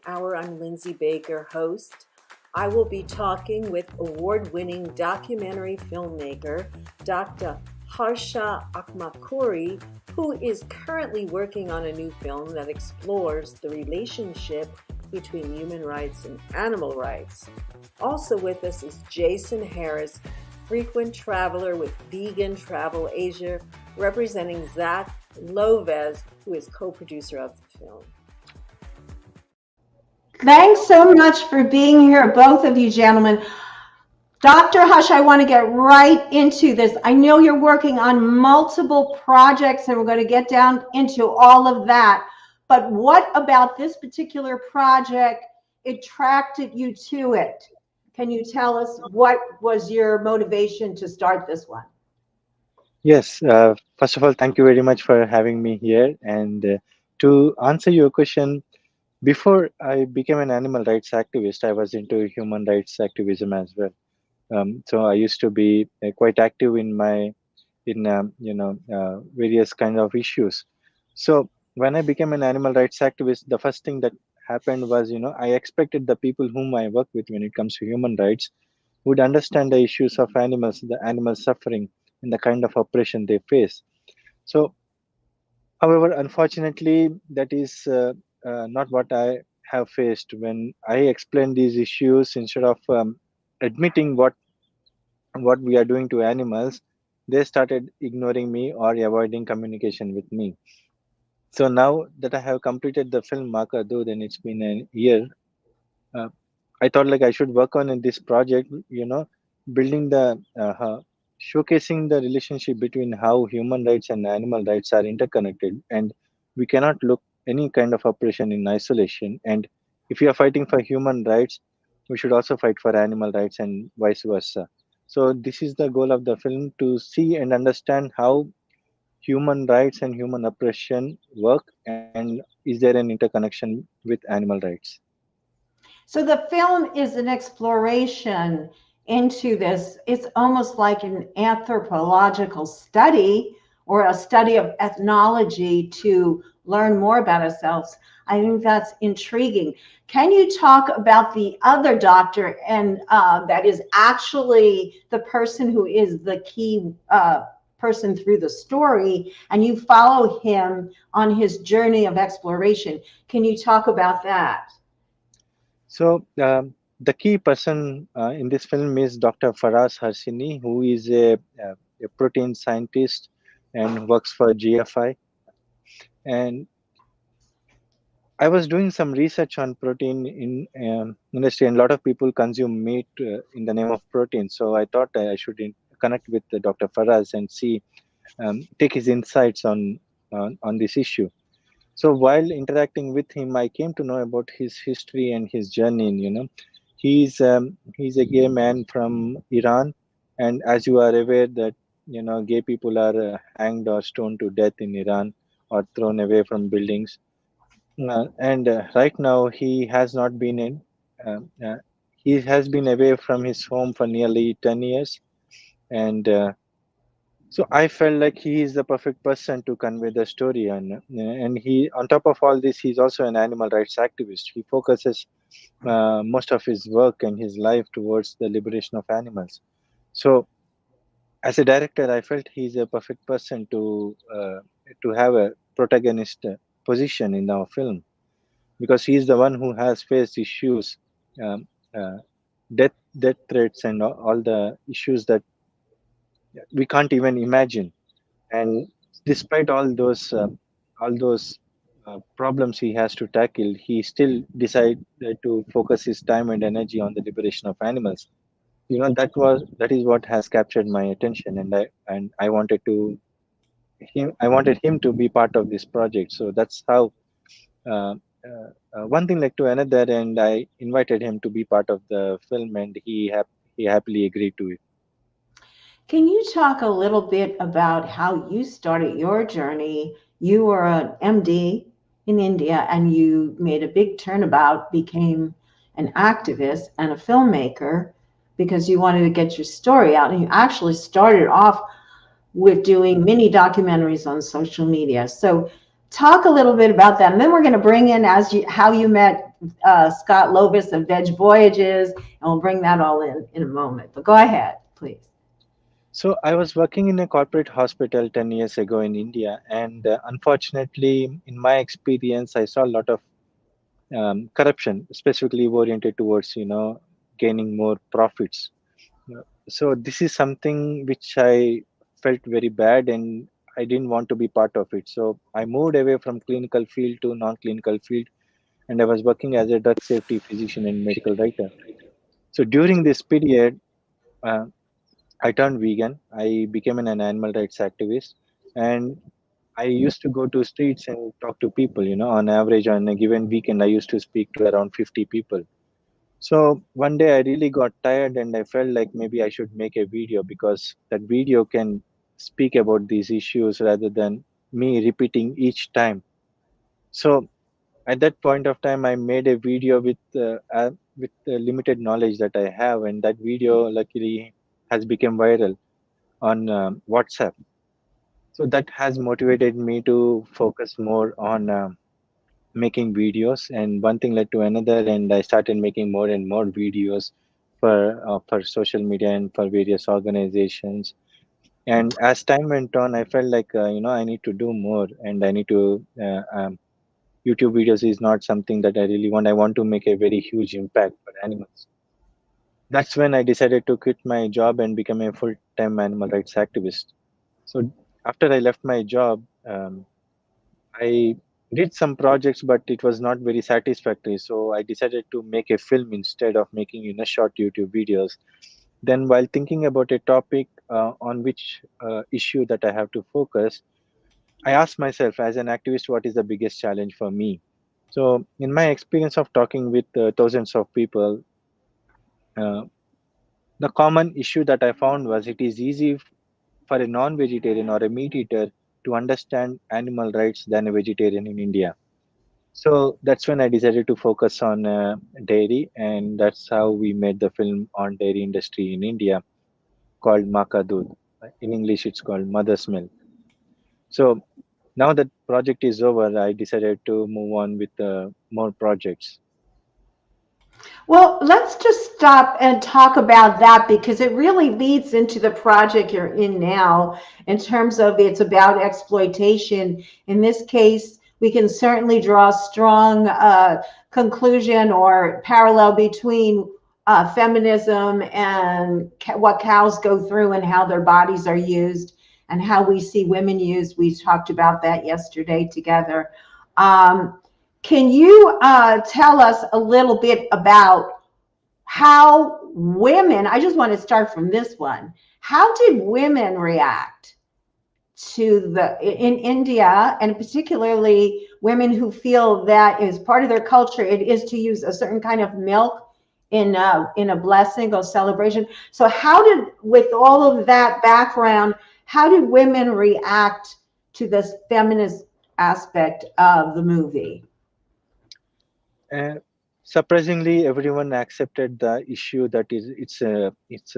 hour. I'm Lindsey Baker, host. I will be talking with award-winning documentary filmmaker, Dr. Harsha Atmakuri, who is currently working on a new film that explores the relationship between human rights and animal rights. Also with us is Jason Harris, frequent traveler with Vegan Travel Asia, representing Zach Loves, who is co-producer of the film. Thanks so much for being here, both of you gentlemen. Dr. Hush, I want to get right into this. I know you're working on multiple projects, and we're going to get down into all of that. But what about this particular project attracted you to it? Can you tell us what was your motivation to start this one? Yes, first of all, thank you very much for having me here. And to answer your question, before I became an animal rights activist, I was into human rights activism as well. So I used to be quite active in various kind of issues. So when I became an animal rights activist, the first thing that happened was, I expected the people whom I work with when it comes to human rights would understand the issues of animals, the animal suffering, and the kind of oppression they face. So, however, unfortunately, that is not what I have faced. When I explain these issues, instead of admitting what we are doing to animals, they started ignoring me or avoiding communication with me. So now that I have completed the film Marker, though then it's been a year, uh, I thought like I should work on in this project, building showcasing the relationship between how human rights and animal rights are interconnected, and we cannot look any kind of oppression in isolation. And if we are fighting for human rights, we should also fight for animal rights and vice versa. So this is the goal of the film, to see and understand how human rights and human oppression work, and is there an interconnection with animal rights. So the film is an exploration into this. It's almost like an anthropological study or a study of ethnology to learn more about ourselves. I think that's intriguing. Can you talk about the other doctor, and that is actually the person who is the key person through the story, and you follow him on his journey of exploration? Can you talk about that? So the key person in this film is Dr. Faraz Harsini, who is a protein scientist and works for GFI. And I was doing some research on protein in industry, and a lot of people consume meat in the name of protein. So I thought I should connect with Dr. Faraz and see, take his insights on this issue. So while interacting with him, I came to know about his history and his journey. He's a gay man from Iran, and as you are aware that gay people are hanged or stoned to death in Iran, or thrown away from buildings. And right now he has not been in. He has been away from his home for nearly 10 years, and so I felt like he is the perfect person to convey the story. And he, on top of all this, he's also an animal rights activist. He focuses most of his work and his life towards the liberation of animals. So as a director, I felt he's a perfect person to have a protagonist position in our film, because he's the one who has faced issues, um, uh, death threats, and all the issues that we can't even imagine. And despite all those problems he has to tackle, he still decided to focus his time and energy on the liberation of animals. That is what has captured my attention, and I wanted him to be part of this project. So that's how uh, one thing led to another, and I invited him to be part of the film, and he happily agreed to it. Can you talk a little bit about how you started your journey? You were an MD in India, and you made a big turnabout, became an activist and a filmmaker because you wanted to get your story out. And you actually started off with doing mini documentaries on social media. So talk a little bit about that. And then we're going to bring in how you met Scott Lovis of Veg Voyages, and we'll bring that all in a moment. But go ahead, please. So I was working in a corporate hospital 10 years ago in India, and unfortunately, in my experience, I saw a lot of corruption, specifically oriented towards, gaining more profits. So this is something which I felt very bad, and I didn't want to be part of it. So I moved away from clinical field to non-clinical field, and I was working as a drug safety physician and medical writer. So during this period, uh, I turned vegan. I became an animal rights activist, and I used to go to streets and talk to people. On average, on a given weekend, I used to speak to around 50 people. So one day I really got tired, and I felt like maybe I should make a video because that video can speak about these issues rather than me repeating each time. So at that point of time, I made a video with the limited knowledge that I have, and that video luckily has become viral on WhatsApp. So that has motivated me to focus more on making videos, and one thing led to another, and I started making more and more videos for social media and for various organizations. And as time went on, I felt like I need to do more, and I need to YouTube videos is not something that I really want. I want to make a very huge impact for animals. That's when I decided to quit my job and become a full-time animal rights activist. So after I left my job, I did some projects, but it was not very satisfactory. So I decided to make a film instead of making short YouTube videos. Then, while thinking about a topic on which issue that I have to focus, I asked myself, as an activist, what is the biggest challenge for me? So, in my experience of talking with thousands of people, uh, the common issue that I found was it is easy for a non-vegetarian or a meat eater to understand animal rights than a vegetarian in India. So that's when I decided to focus on dairy, and that's how we made the film on dairy industry in India called Maka Doodh. In English, it's called Mother's Milk. So now that project is over, I decided to move on with more projects. Well, let's just stop and talk about that because it really leads into the project you're in now in terms of it's about exploitation. In this case, we can certainly draw a strong conclusion or parallel between feminism and what cows go through and how their bodies are used and how we see women used. We talked about that yesterday together. Can you tell us a little bit about how women, I just want to start from this one, how did women react to in India, and particularly women who feel that is part of their culture, it is to use a certain kind of milk in a blessing or celebration. So how did, with all of that background, how did women react to this feminist aspect of the movie? Surprisingly, everyone accepted the issue that it's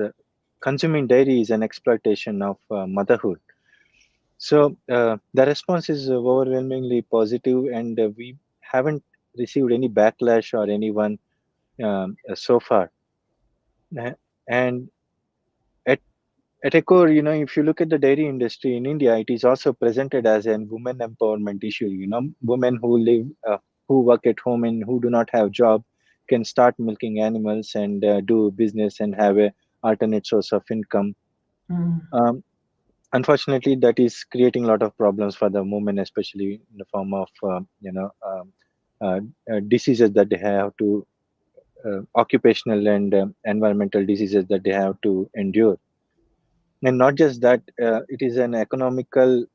consuming dairy is an exploitation of motherhood. So the response is overwhelmingly positive, and we haven't received any backlash or anyone so far. And at at a core, if you look at the dairy industry in India, it is also presented as a women empowerment issue. Women who live, who work at home and who do not have job can start milking animals and do business and have a alternate source of income. Mm. Unfortunately, that is creating a lot of problems for the women, especially in the form of diseases that they have to occupational and environmental diseases that they have to endure. And not just that, it is an economical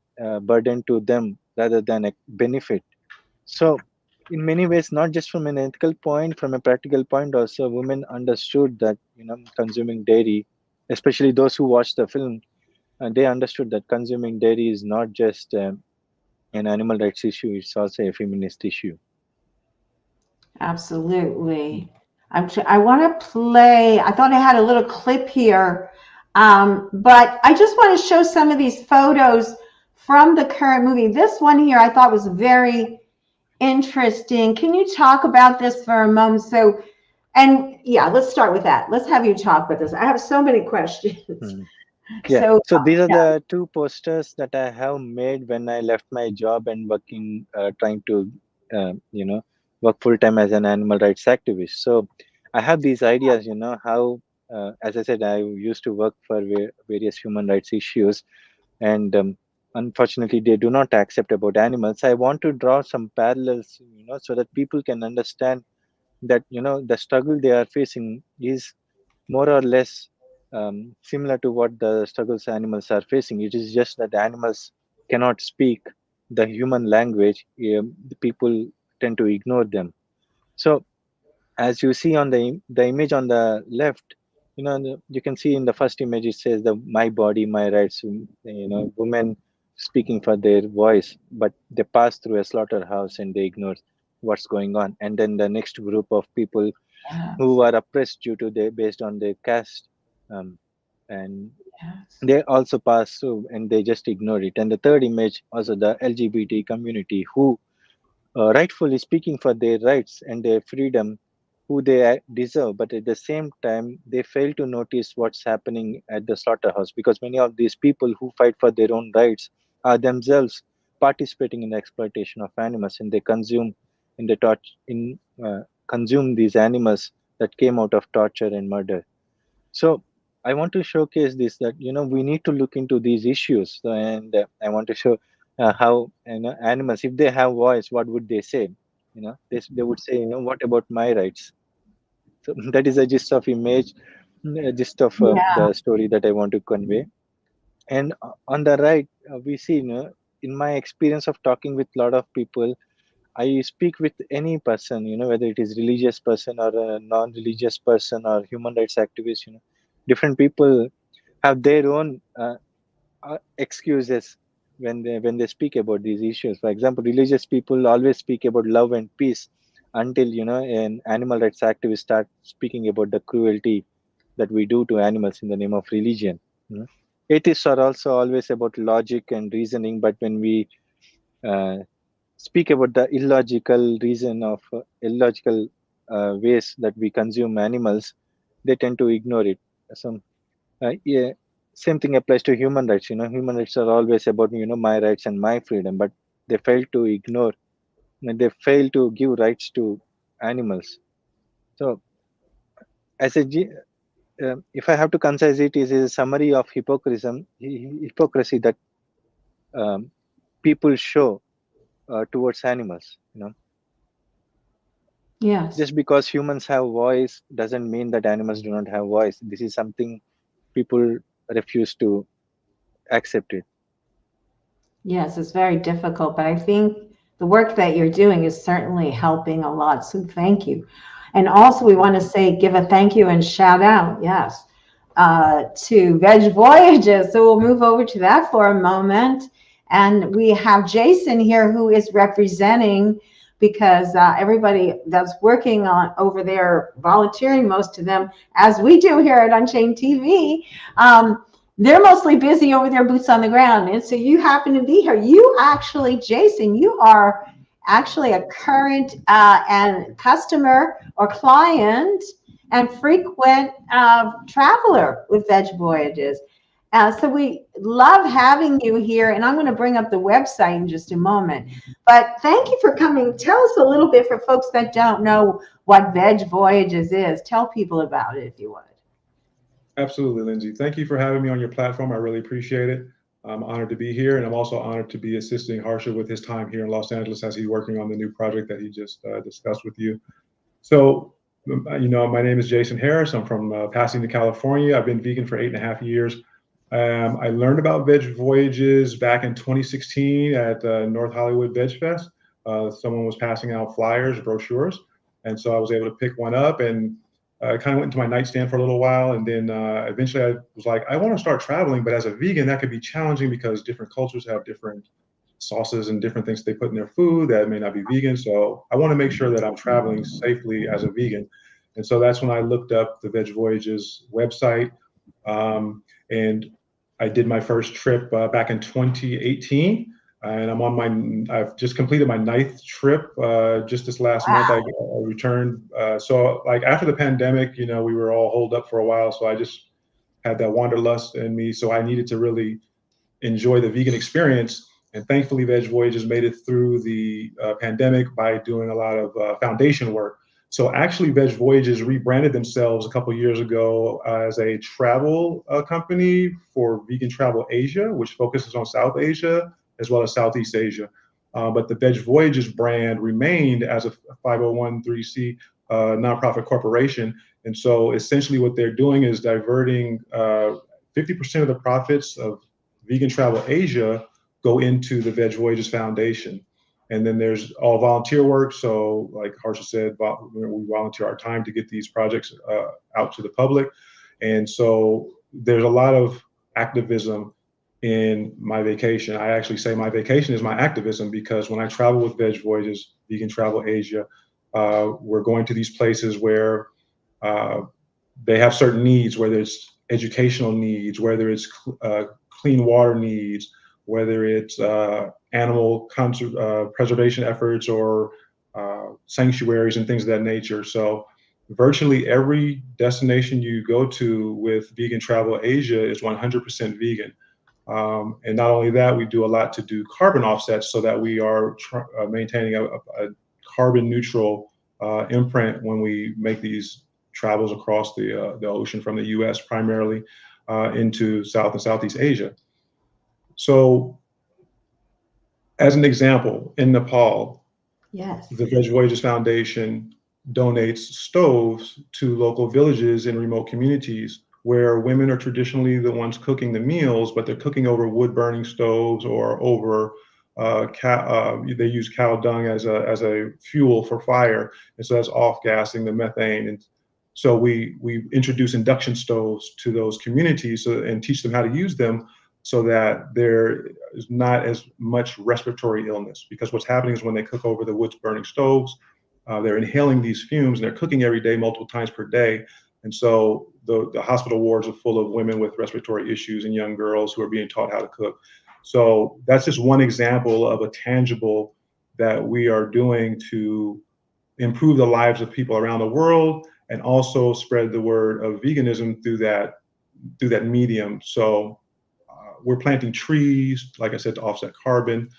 burden to them rather than a benefit. So in many ways, not just from an ethical point, from a practical point also, women understood that consuming dairy, especially those who watched the film, they understood that consuming dairy is not just an animal rights issue, it's also a feminist issue. Absolutely. I want to play, I thought I had a little clip here, but I just want to show some of these photos from the current movie. This one here I thought was very interesting. Can you talk about this for a moment? So, and yeah, let's start with that. Let's have you talk about this. I have so many questions. Yeah. So, So these are yeah. the two posters that I have made when I left my job and working, trying to, work full time as an animal rights activist. So I have these ideas, how, as I said, I used to work for various human rights issues, and unfortunately, they do not accept about animals. I want to draw some parallels, so that people can understand that, the struggle they are facing is more or less similar to what the struggles animals are facing. It is just that the animals cannot speak the human language. The people tend to ignore them. So, as you see on the image on the left, you can see in the first image it says the my body, my rights. Women speaking for their voice, but they pass through a slaughterhouse and they ignore what's going on. And then the next group of people who Yes, are oppressed due to their based on their caste, um, and yes, they also pass through and they just ignore it. And the third image also the LGBT community who rightfully speaking for their rights and their freedom, who they deserve, but at the same time they fail to notice what's happening at the slaughterhouse, because many of these people who fight for their own rights are themselves participating in the exploitation of animals, and they consume in the consume these animals that came out of torture and murder. So I want to showcase this, that we need to look into these issues. And I want to show how animals, if they have voice, what would they say? They would say, what about my rights? So that is a gist of image, a gist of yeah, the story that I want to convey. And on the right, we see, in my experience of talking with a lot of people, I speak with any person, whether it is religious person or a non-religious person or human rights activist. Different people have their own excuses when they speak about these issues. For example, religious people always speak about love and peace until an animal rights activist start speaking about the cruelty that we do to animals in the name of religion. you know. Atheists are also always about logic and reasoning, but when we uh, speak about the illogical ways that we consume animals, they tend to ignore it. So, yeah, same thing applies to human rights. Human rights are always about my rights and my freedom, but they fail to ignore. They fail to give rights to animals. So, as if I have to concise it, is a summary of hypocrisy that um, people show towards animals. yes. Just because humans have voice doesn't mean that animals do not have voice. This is something people refuse to accept it. Yes, it's very difficult, but I think the work that you're doing is certainly helping a lot. So thank you. And also, we want to say, give a thank you and shout out, yes, to Veg Voyages. So we'll move over to that for a moment. And we have Jason here who is representing, because everybody that's working on over there, volunteering, most of them, as we do here at Unchained TV, they're mostly busy over there, boots on the ground. And so you happen to be here. You actually, Jason, you are actually a current and customer or client and frequent traveler with Veg Voyages. So we love having you here, and I'm going to bring up the website in just a moment. But thank you for coming. Tell us a little bit for folks that don't know what Veg Voyages is. Tell people about it if you would. Absolutely, Lindsay. Thank you for having me on your platform. I really appreciate it. I'm honored to be here, and I'm also honored to be assisting Harsha with his time here in Los Angeles as he's working on the new project that he just discussed with you. So, my name is Jason Harris. I'm from Pasadena, California. I've been vegan for 8.5 years. I learned about Veg Voyages back in 2016 at North Hollywood Veg Fest. Someone was passing out flyers, brochures, and so I was able to pick one up, and I kind of went into my nightstand for a little while, and then eventually I was like, I want to start traveling, but as a vegan, that could be challenging because different cultures have different sauces and different things they put in their food that may not be vegan. So I want to make sure that I'm traveling safely as a vegan. And so that's when I looked up the Veg Voyages website. And I did my first trip back in 2018. and I've just completed my 9th trip. Just this last month, I returned. So like after the pandemic, we were all holed up for a while. So I just had that wanderlust in me. So I needed to really enjoy the vegan experience. And thankfully, Veg Voyages made it through the pandemic by doing a lot of foundation work. So actually, Veg Voyages rebranded themselves a couple of years ago as a travel company for Vegan Travel Asia, which focuses on South Asia as well as Southeast Asia. But the Veg Voyages brand remained as a 501(c) nonprofit corporation. And so essentially what they're doing is diverting 50% of the profits of Vegan Travel Asia go into the Veg Voyages Foundation. And then there's all volunteer work. So like Harsha said, we volunteer our time to get these projects out to the public. And so there's a lot of activism in my vacation. I actually say my vacation is my activism, because when I travel with Veg Voyages, Vegan Travel Asia, we're going to these places where they have certain needs, whether it's educational needs, whether it's clean water needs, whether it's animal preservation efforts or sanctuaries and things of that nature. So virtually every destination you go to with Vegan Travel Asia is 100% vegan. And not only that, we do a lot to do carbon offsets so that we are maintaining a carbon neutral imprint when we make these travels across the ocean from the US primarily into South and Southeast Asia. So as an example, in Nepal, Yes. the Veg Voyages Foundation donates stoves to local villages in remote communities where women are traditionally the ones cooking the meals, but they're cooking over wood burning stoves or over they use cow dung as a fuel for fire. And so that's off-gassing the methane. And so we introduce induction stoves to those communities and teach them how to use them, so that there is not as much respiratory illness. Because what's happening is when they cook over the wood burning stoves, they're inhaling these fumes, and they're cooking every day, multiple times per day. And so the hospital wards are full of women with respiratory issues and young girls who are being taught how to cook. So that's just one example of a tangible that we are doing to improve the lives of people around the world, and also spread the word of veganism through that medium. So we're planting trees, like I said, to offset carbon.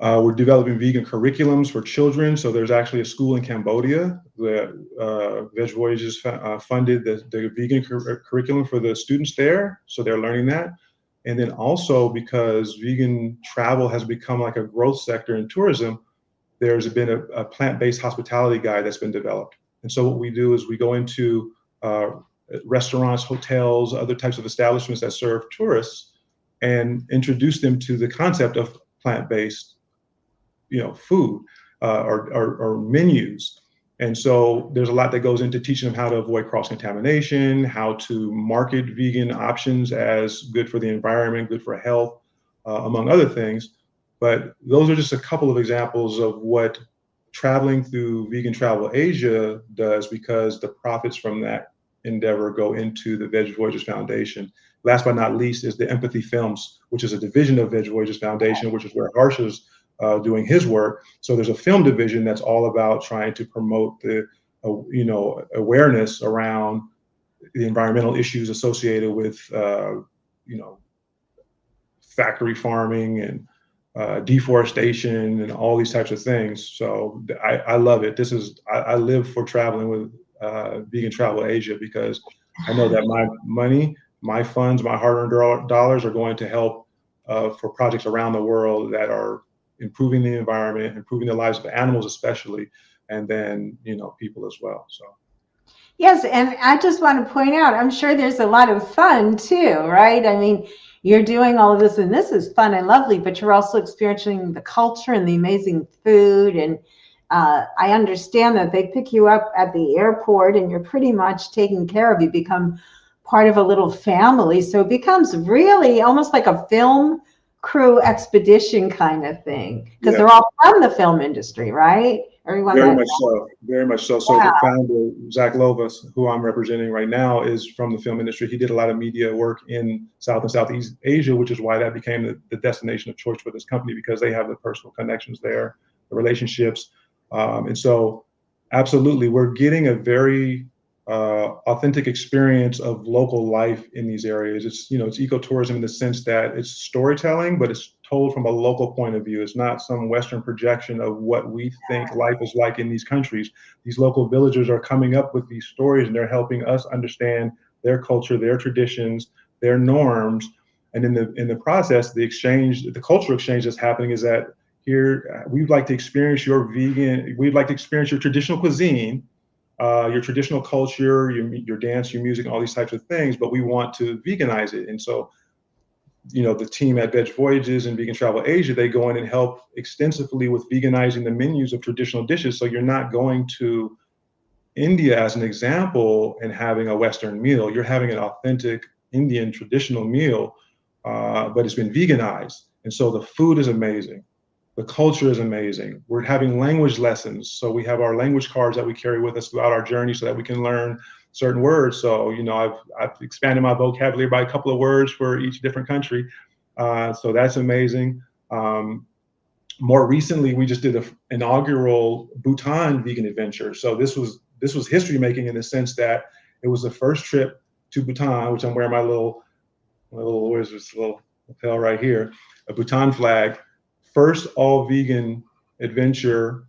We're developing vegan curriculums for children. So there's actually a school in Cambodia that Veg Voyages funded the vegan curriculum for the students there. So they're learning that. And then also, because vegan travel has become like a growth sector in tourism, there's been a plant-based hospitality guide that's been developed. And so what we do is we go into restaurants, hotels, other types of establishments that serve tourists, and introduce them to the concept of plant-based, food or menus. And so there's a lot that goes into teaching them how to avoid cross-contamination, how to market vegan options as good for the environment, good for health, among other things. But those are just a couple of examples of what traveling through Vegan Travel Asia does, because the profits from that endeavor go into the Veg Voyages Foundation. Last but not least is the Empathy Films, which is a division of Veg Voyages Foundation, which is where Harsha's doing his work. So there's a film division that's all about trying to promote the awareness around the environmental issues associated with factory farming and deforestation and all these types of things. So I love it. I live for traveling with Vegan Travel Asia, because I know that my money, my funds, my hard-earned dollars are going to help for projects around the world that are improving the environment, improving the lives of animals especially, and then people as well. So yes, and I just want to point out, I'm sure there's a lot of fun too, right? I mean, you're doing all of this, and this is fun and lovely, but you're also experiencing the culture and the amazing food. And I understand that they pick you up at the airport and you're pretty much taken care of. You become part of a little family. So it becomes really almost like a film crew expedition kind of thing, because they're all from the film industry, right? Everyone Very that, much so. Very much so. So the founder, Zach Lovas, who I'm representing right now, is from the film industry. He did a lot of media work in South and Southeast Asia, which is why that became the destination of choice for this company, because they have the personal connections there, the relationships. And so absolutely, we're getting a very authentic experience of local life in these areas. It's, it's ecotourism in the sense that it's storytelling, but it's told from a local point of view. It's not some Western projection of what we think life is like in these countries. These local villagers are coming up with these stories, and they're helping us understand their culture, their traditions, their norms. And in the process, the cultural exchange that's happening is that here, we'd like to experience we'd like to experience your traditional cuisine, your traditional culture, your dance, your music, all these types of things, but we want to veganize it. And so, the team at Veg Voyages and Vegan Travel Asia, they go in and help extensively with veganizing the menus of traditional dishes. So you're not going to India, as an example, and having a Western meal. You're having an authentic Indian traditional meal, but it's been veganized. And so the food is amazing. The culture is amazing. We're having language lessons. So we have our language cards that we carry with us throughout our journey so that we can learn certain words. So, I've expanded my vocabulary by a couple of words for each different country. So that's amazing. More recently, we just did an inaugural Bhutan vegan adventure. So this was history making in the sense that it was the first trip to Bhutan, which I'm wearing my little where's this little lapel right here, a Bhutan flag. First all vegan adventure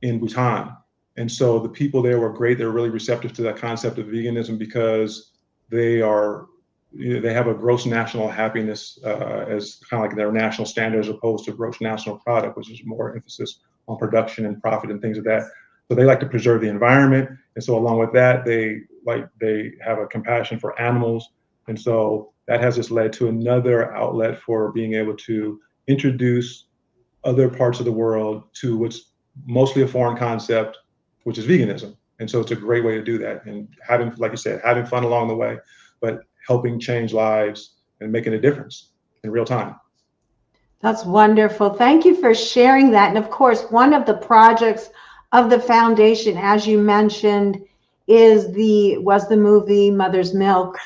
in Bhutan. And so the people there were great. They were really receptive to that concept of veganism because they have a gross national happiness as kind of like their national standard, as opposed to gross national product, which is more emphasis on production and profit and things like that. So they like to preserve the environment. And so along with that, they have a compassion for animals. And so that has just led to another outlet for being able to introduce other parts of the world to what's mostly a foreign concept, which is veganism. And so it's a great way to do that. And having, like you said, having fun along the way, but helping change lives and making a difference in real time. That's wonderful. Thank you for sharing that. And of course, one of the projects of the foundation, as you mentioned, was the movie Mother's Milk.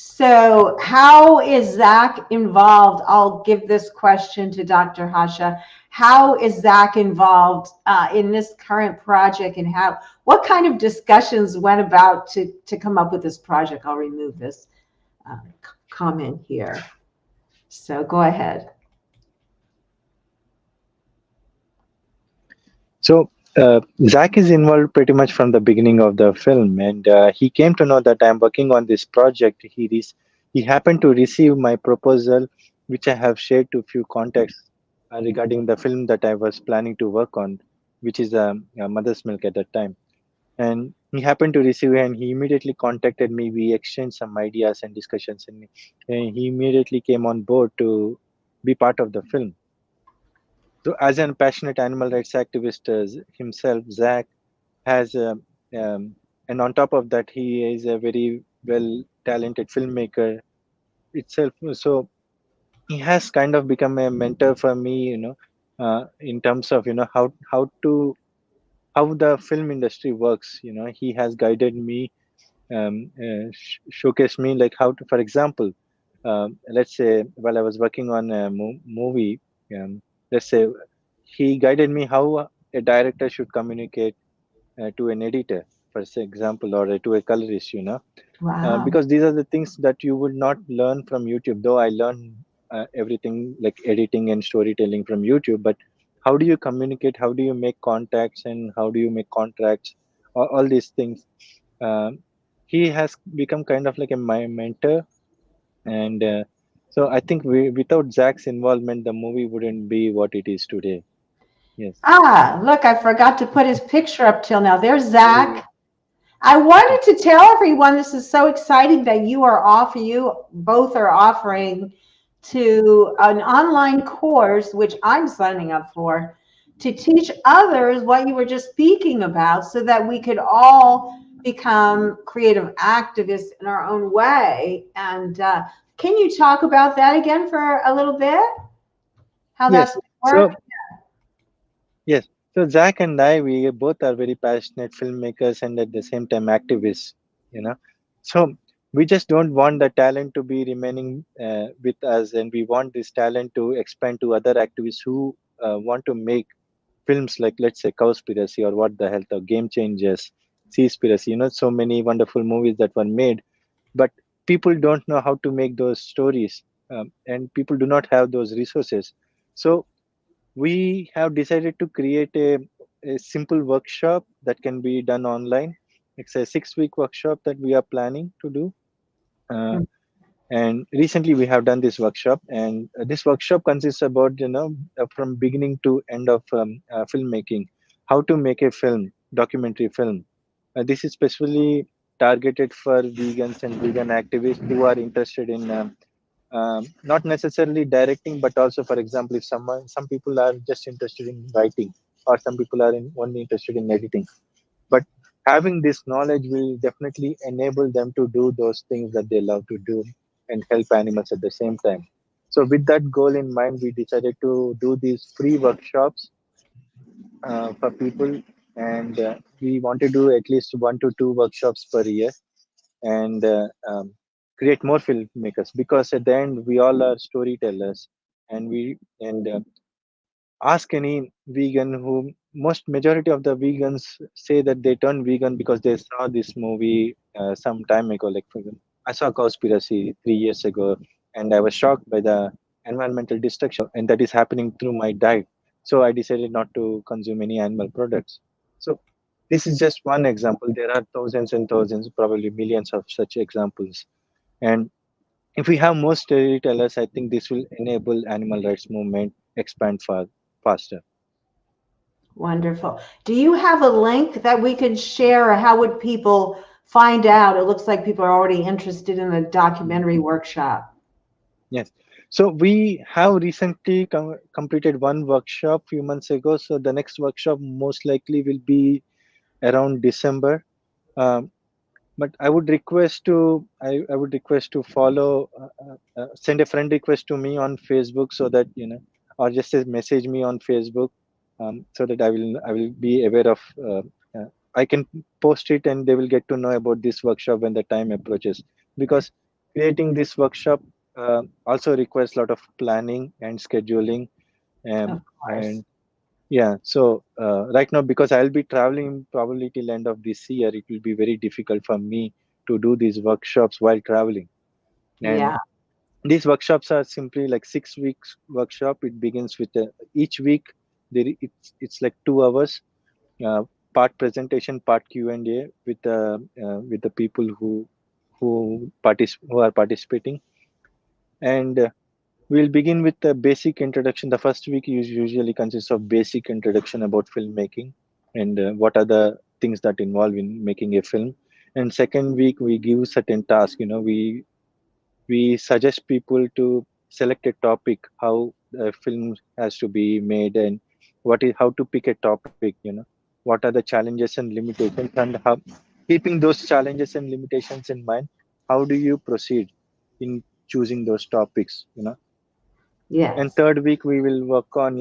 So how is Zach involved? I'll give this question to Dr. Harsha. How is Zach involved in this current project, and what kind of discussions went about to come up with this project? I'll remove this comment here. So go ahead. So Zach is involved pretty much from the beginning of the film, and he came to know that I'm working on this project. He happened to receive my proposal, which I have shared to a few contacts regarding the film that I was planning to work on, which is Mother's Milk at that time. And he happened to receive it, and he immediately contacted me. We exchanged some ideas and discussions, and he immediately came on board to be part of the film. So as a passionate animal rights activist himself, Zach has, and on top of that, he is a very well talented filmmaker itself. So he has kind of become a mentor for me, in terms of, how the film industry works. He has guided me, showcased me like how to, for example, let's say while I was working on a movie, let's say he guided me how a director should communicate to an editor, for example, or to a colorist, Wow. because these are the things that you would not learn from YouTube, though I learned everything like editing and storytelling from YouTube. But how do you communicate? How do you make contacts? And how do you make contracts? All these things. He has become kind of like my mentor. And so I think without Zach's involvement, the movie wouldn't be what it is today. Yes. Look, I forgot to put his picture up till now. There's Zach. I wanted to tell everyone this is so exciting that you both are offering to an online course, which I'm signing up for, to teach others what you were just speaking about, so that we could all become creative activists in our own way. And can you talk about that again for a little bit? How Yes. that's worked? Yes. So Zach and I, we both are very passionate filmmakers and at the same time activists, you know. So we just don't want the talent to be remaining with us, and we want this talent to expand to other activists who want to make films like, let's say, Cowspiracy or What the Health or Game Changers, Seaspiracy. So many wonderful movies that were made, but people don't know how to make those stories, and people do not have those resources. So we have decided to create a simple workshop that can be done online. It's a 6-week workshop that we are planning to do. Uh, and recently we have done this workshop, and this workshop consists about, from beginning to end of filmmaking, how to make a film, documentary film. This is specifically targeted for vegans and vegan activists who are interested in not necessarily directing, but also, for example, if some people are just interested in writing, or some people are only interested in editing. But having this knowledge will definitely enable them to do those things that they love to do and help animals at the same time. So with that goal in mind, we decided to do these free workshops for people, and we want to do at least 1 to 2 workshops per year, and create more filmmakers, because at the end we all are storytellers. And ask any vegan, who most majority of the vegans say that they turned vegan because they saw this movie some time ago. Like, for example, I saw Cowspiracy 3 years ago, and I was shocked by the environmental destruction, and that is happening through my diet. So I decided not to consume any animal products. So this is just one example. There are thousands and thousands, probably millions of such examples. And if we have more storytellers, I think this will enable animal rights movement expand faster. Wonderful. Do you have a link that we could share, or how would people find out? It looks like people are already interested in the documentary workshop. Yes. So we have recently completed one workshop few months ago. So the next workshop most likely will be around December. Um, but I would request to follow, send a friend request to me on Facebook, so that, or just message me on Facebook, so that I will be aware of. Uh, I can post it, and they will get to know about this workshop when the time approaches. Because creating this workshop also requires a lot of planning and scheduling, Of course. and yeah. So right now, because I'll be traveling probably till end of this year, it will be very difficult for me to do these workshops while traveling. And Yeah. these workshops are simply like 6 weeks workshop. It begins with each week. It's like 2 hours, uh, part presentation, part Q&A with the people who are participating. And we'll begin with the basic introduction. The first week usually consists of basic introduction about filmmaking, and what are the things that involve in making a film. And second week we give certain tasks. We suggest people to select a topic, how the film has to be made, and how to pick a topic. What are the challenges and limitations, and how, keeping those challenges and limitations in mind, how do you proceed in choosing those topics. And Yes. third week we will work on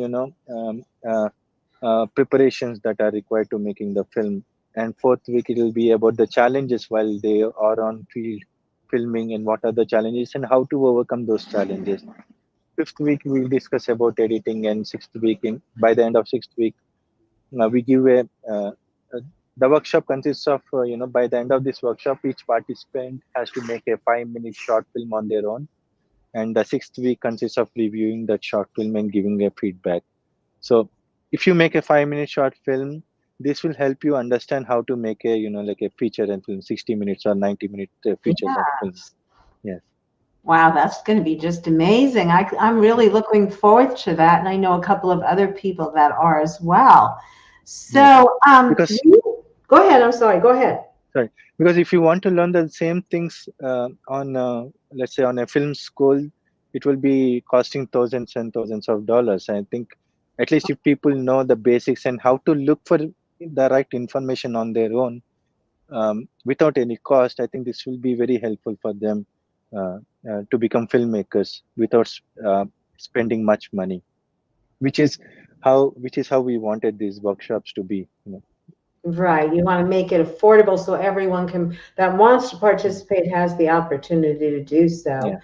preparations that are required to making the film. And fourth week it will be about the challenges while they are on field filming, and what are the challenges and how to overcome those challenges. Fifth week we'll discuss about editing, and sixth week, by the end of sixth week, we give uh, the workshop consists of, by the end of this workshop, each participant has to make a 5-minute short film on their own, and the sixth week consists of reviewing that short film and giving a feedback. So if you make a 5-minute short film, this will help you understand how to make a, like a feature and film, 60 minutes or 90-minute feature Yeah. length film. Yes. Wow, that's going to be just amazing. I'm really looking forward to that. And I know a couple of other people that are as well. Yes. So, Because go ahead. I'm sorry. Go ahead. sorry, because if you want to learn the same things on, let's say, on a film school, it will be costing thousands and thousands of dollars. I think at least if people know the basics and how to look for the right information on their own, without any cost, I think this will be very helpful for them to become filmmakers without spending much money, which is which is how we wanted these workshops to be. Right. You want to make it affordable so everyone that wants to participate has the opportunity to do so. Yeah.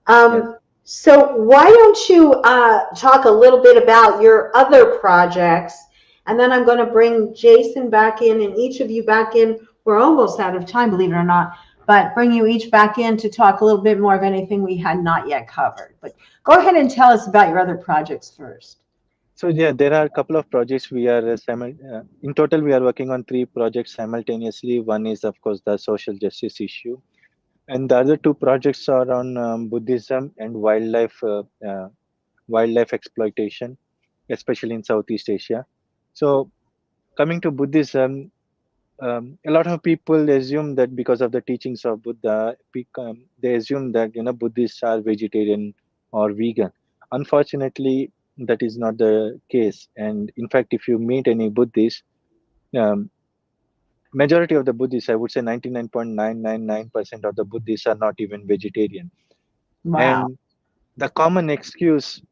Yes. So why don't you talk a little bit about your other projects, and then I'm going to bring Jason back in and each of you back in. We're almost out of time, believe it or not, but bring you each back in to talk a little bit more of anything we had not yet covered. But go ahead and tell us about your other projects first. So yeah, there are a couple of projects we are in total we are working on 3 projects simultaneously. One is of course the social justice issue, and the other 2 projects are on Buddhism and wildlife exploitation, especially in Southeast Asia. So coming to Buddhism, a lot of people assume that because of the teachings of Buddha, they assume that Buddhists are vegetarian or vegan. Unfortunately, that is not the case. And in fact, if you meet any Buddhist, um, majority of the Buddhists, I would say 99.999% of the Buddhists are not even vegetarian. Wow. And the common excuse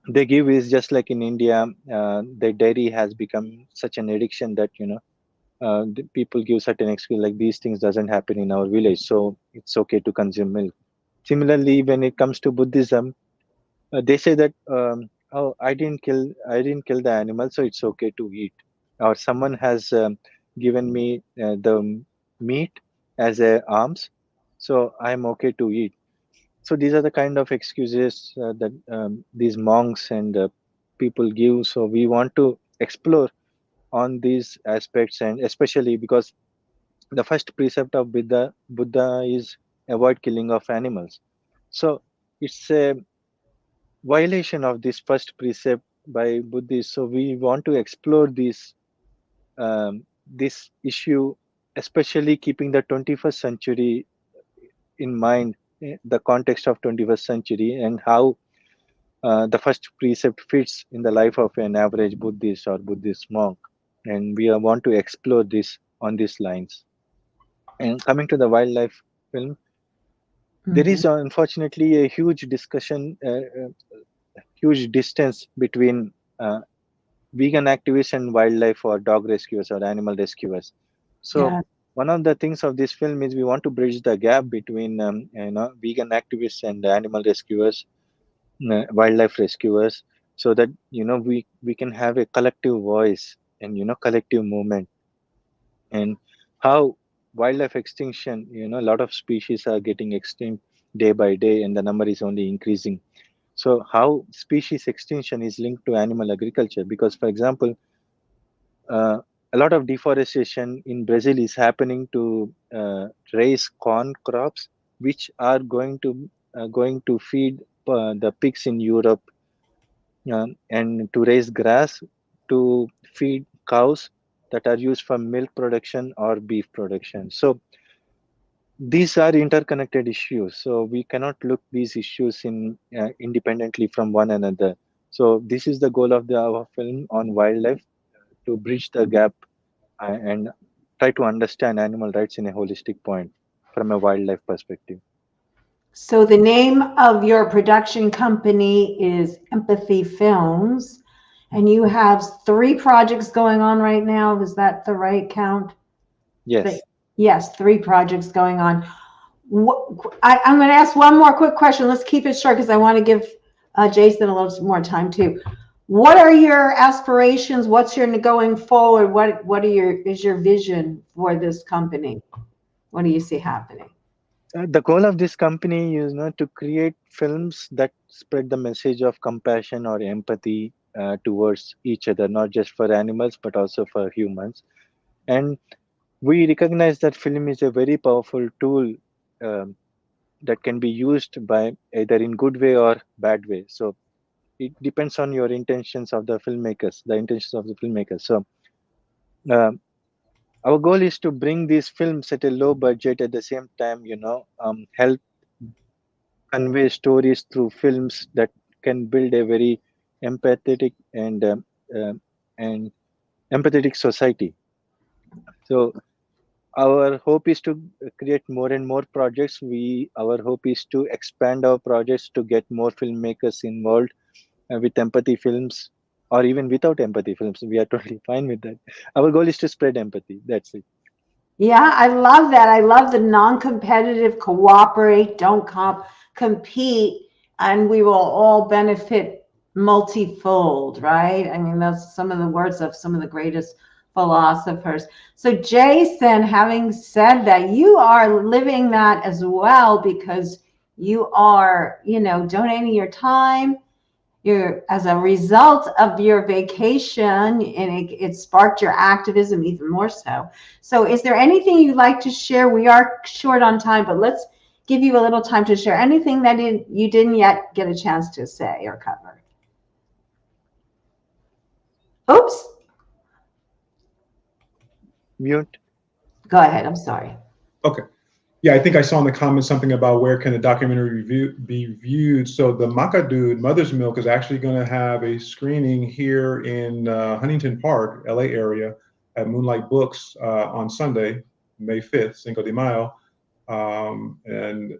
they give is just like in India, the dairy has become such an addiction that the people give certain excuse like these things doesn't happen in our village, so it's okay to consume milk. Similarly, when it comes to Buddhism, they say that oh, I didn't kill the animal, so it's okay to eat. Or someone has given me the meat as a alms, so I'm okay to eat. So these are the kind of excuses that these monks and people give. So we want to explore on these aspects, and especially because the first precept of Buddha is avoid killing of animals. So it's a violation of this first precept by Buddhists. So we want to explore this issue, especially keeping the 21st century in mind, the context of 21st century, and how the first precept fits in the life of an average Buddhist or Buddhist monk. And we want to explore this on these lines. And coming to the wildlife film, there Mhm. is unfortunately a huge discussion, huge distance between vegan activists and wildlife or dog rescuers or animal rescuers. So Yeah. one of the things of this film is we want to bridge the gap between vegan activists and animal rescuers, wildlife rescuers, so that we can have a collective voice and collective movement. And how wildlife extinction, a lot of species are getting extinct day by day and the number is only increasing. So how species extinction is linked to animal agriculture, because for example, a lot of deforestation in Brazil is happening to raise corn crops, which are going to feed the pigs in Europe, and to raise grass to feed cows that are used for milk production or beef production. So these are interconnected issues. So we cannot look these issues in independently from one another. So this is the goal of our film on wildlife, to bridge the gap and try to understand animal rights in a holistic point from a wildlife perspective. So the name of your production company is Empathy Films, and you have 3 projects going on right now. Is that the right count? Yes. Yes, 3 projects going on. I'm going to ask one more quick question. Let's keep it short because I want to give Jason a little more time too. What are your aspirations? What's your going forward? What is your vision for this company? What do you see happening? The goal of this company is to create films that spread the message of compassion or empathy towards each other, not just for animals but also for humans. And we recognize that film is a very powerful tool um, that can be used by either in good way or bad way. So it depends on your intentions of the intentions of the filmmakers. So uh, our goal is to bring these films at a low budget, at the same time help convey stories through films that can build a very empathetic um, and empathetic society. So our hope is to create more and more projects. Our hope is to expand our projects to get more filmmakers involved, with empathy films, or even without empathy films. We are totally fine with that. Our goal is to spread empathy. That's it. Yeah, I love that. I love the non-competitive, cooperate, don't compete, and we will all benefit multifold, right? I mean, that's some of the words of some of the greatest philosophers. So, Jason, having said that, you are living that as well because you are, donating your time. You're, as a result of your vacation, and it sparked your activism even more so. So is there anything you'd like to share? We are short on time, but let's give you a little time to share anything that you didn't yet get a chance to say or cover. Oops. Mute. Go ahead. I'm sorry. Okay. Yeah, I think I saw in the comments something about where can the documentary be viewed. So the Makadud Mother's Milk is actually going to have a screening here in Huntington Park, LA area, at Moonlight Books on Sunday, May 5th, Cinco de Mayo. And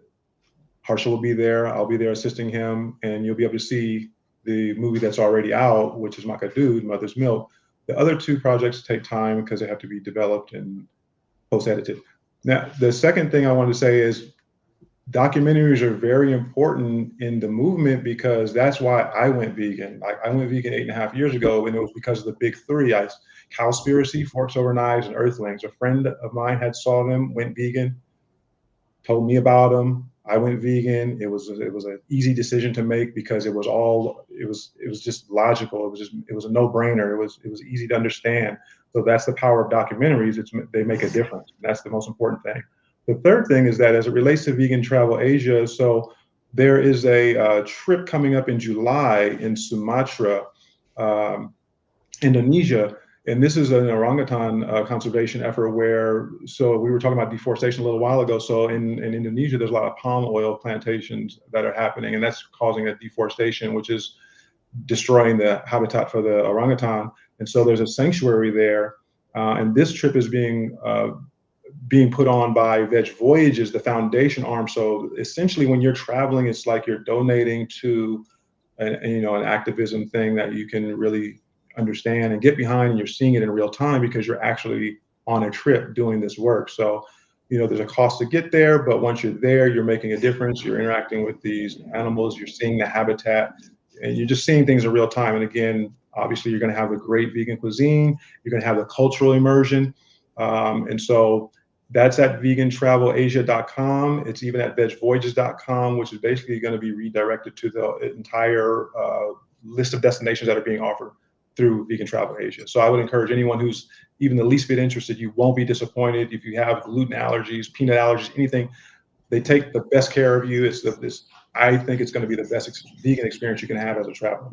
Harsha will be there. I'll be there assisting him, and you'll be able to see the movie that's already out, which is Makadud, Mother's Milk. The other two projects take time because they have to be developed and post-edited. Now, the second thing I wanted to say is documentaries are very important in the movement because that's why I went vegan. I went vegan 8.5 years ago, and it was because of the big three. Cowspiracy, Forks Over Knives, and Earthlings. A friend of mine had saw them, went vegan, told me about them. I went vegan. It was an easy decision to make because it was just logical. It was a no-brainer. It was easy to understand. So that's the power of documentaries. They make a difference. That's the most important thing. The third thing is that as it relates to Vegan Travel Asia, so there is a trip coming up in July in Sumatra, Indonesia. And this is an orangutan conservation effort so we were talking about deforestation a little while ago. So in Indonesia, there's a lot of palm oil plantations that are happening, and that's causing a deforestation, which is destroying the habitat for the orangutan. And so there's a sanctuary there. And this trip is being put on by Veg Voyages, the foundation arm. So essentially when you're traveling, it's like you're donating to an activism thing that you can really understand and get behind, and you're seeing it in real time because you're actually on a trip doing this work. So, there's a cost to get there, but once you're there, you're making a difference. You're interacting with these animals, you're seeing the habitat, and you're just seeing things in real time. And again, obviously, you're going to have a great vegan cuisine. You're going to have the cultural immersion. And so that's at vegantravelasia.com. It's even at vegvoyages.com, which is basically going to be redirected to the entire list of destinations that are being offered through Vegan Travel Asia. So I would encourage anyone who's even the least bit interested, you won't be disappointed. If you have gluten allergies, peanut allergies, anything, they take the best care of you. I think it's going to be the best vegan experience you can have as a traveler.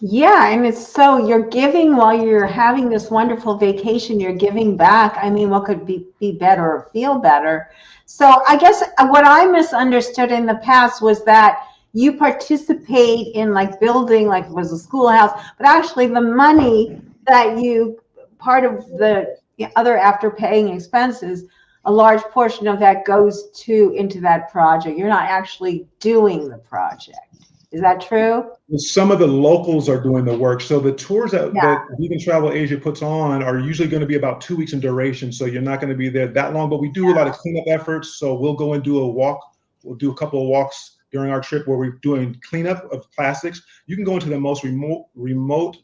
Yeah, and it's so you're giving while you're having this wonderful vacation, you're giving back. I mean, what could be better or feel better? So I guess what I misunderstood in the past was that you participate in like building, like it was a schoolhouse, but actually the money that part of the other after paying expenses, a large portion of that goes into that project. You're not actually doing the project. Is that true? Some of the locals are doing the work. So the tours that Vegan Travel Asia puts on are usually going to be about 2 weeks in duration. So you're not going to be there that long, but we do a lot of cleanup efforts. So we'll go and do a walk. We'll do a couple of walks during our trip where we're doing cleanup of plastics. You can go into the most remote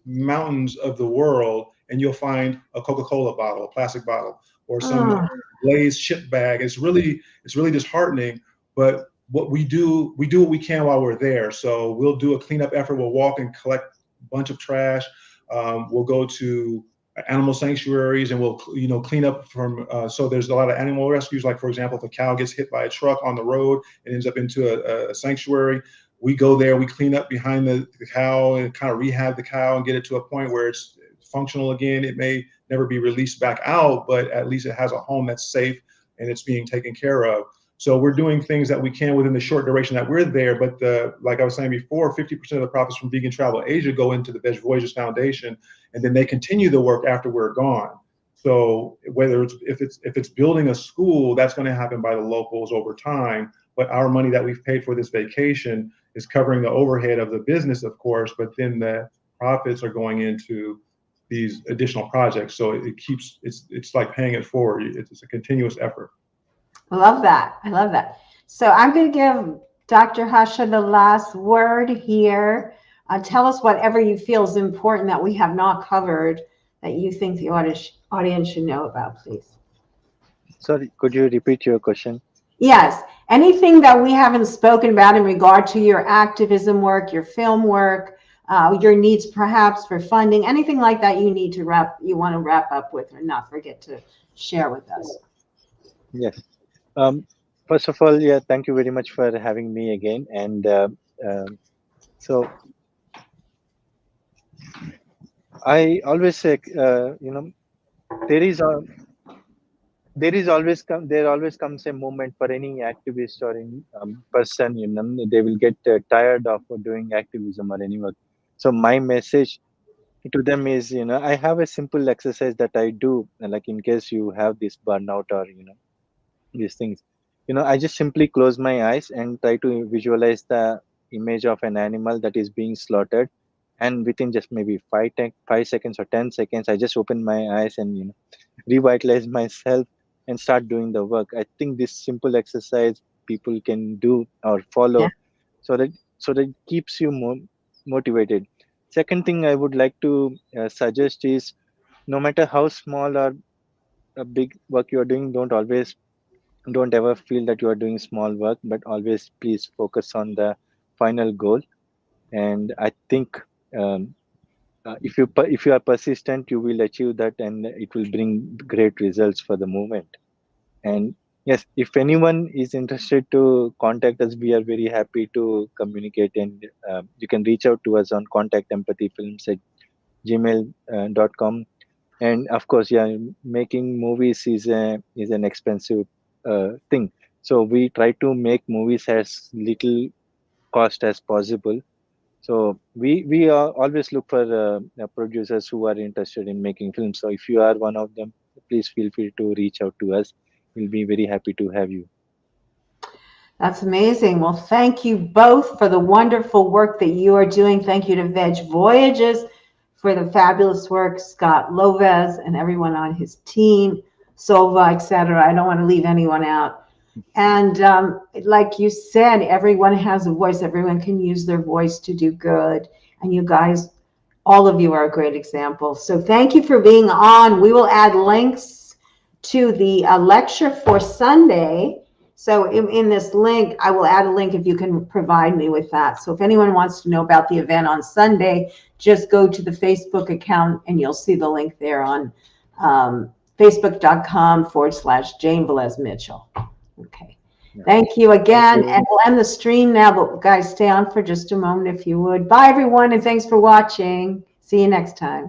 mountains of the world and you'll find a Coca-Cola bottle, a plastic bottle, or some glazed chip bag. It's really disheartening, but what we do what we can while we're there. So we'll do a cleanup effort. We'll walk and collect a bunch of trash. We'll go to animal sanctuaries and we'll clean up from. So there's a lot of animal rescues. Like for example, if a cow gets hit by a truck on the road and ends up into a sanctuary, we go there. We clean up behind the cow and kind of rehab the cow and get it to a point where it's functional again. It may never be released back out, but at least it has a home that's safe and it's being taken care of. So we're doing things that we can within the short duration that we're there. But like I was saying before, 50% of the profits from Vegan Travel Asia go into the Veg Voyages Foundation, and then they continue the work after we're gone. So whether if it's building a school, that's going to happen by the locals over time. but our money that we've paid for this vacation is covering the overhead of the business, of course, but then the profits are going into these additional projects. So it keeps, it's like paying it forward. It's a continuous effort. I love that. I love that. So I'm going to give Dr. Harsha the last word here. Tell us whatever you feel is important that we have not covered that you think the audience should know about, please. Sorry, could you repeat your question? Yes. Anything that we haven't spoken about in regard to your activism work, your film work, your needs perhaps for funding, anything like that you want to wrap up with or not forget to share with us. Yes. First of all, yeah, thank you very much for having me again. And so I always say, there always comes a moment for any activist or any person, they will get tired of doing activism or any work. So my message to them is, I have a simple exercise that I do, like in case you have this burnout or, these things, I just simply close my eyes and try to visualize the image of an animal that is being slaughtered. And within just maybe 5 seconds or 10 seconds, I just open my eyes and, revitalize myself and start doing the work. I think this simple exercise people can do or follow, Yeah. so that it keeps you more motivated. Second thing I would like to suggest is, no matter how small or a big work you are doing, don't ever feel that you are doing small work, but always please focus on the final goal. And I think if you are persistent, you will achieve that, and it will bring great results for the movement. And yes, if anyone is interested to contact us, we are very happy to communicate, and you can reach out to us on contactempathyfilms@gmail.com. And of course, yeah, making movies is an expensive thing, so we try to make movies as little cost as possible. So we always look for producers who are interested in making films. So if you are one of them, please feel free to reach out to us. We'll be very happy to have you. That's amazing. Well, thank you both for the wonderful work that you are doing. Thank you to Veg Voyages for the fabulous work, Scott Loves and everyone on his team, Sova, etc. I don't want to leave anyone out. And like you said, everyone has a voice. Everyone can use their voice to do good. And you guys, all of you are a great example. So thank you for being on. We will add links to the lecture for Sunday. So in this link, I will add a link if you can provide me with that. So if anyone wants to know about the event on Sunday, just go to the Facebook account and you'll see the link there on facebook.com/Jane Velez Mitchell. Okay. Thank you again. Thank you. And we'll end the stream now, but guys, stay on for just a moment if you would. Bye, everyone, and thanks for watching. See you next time.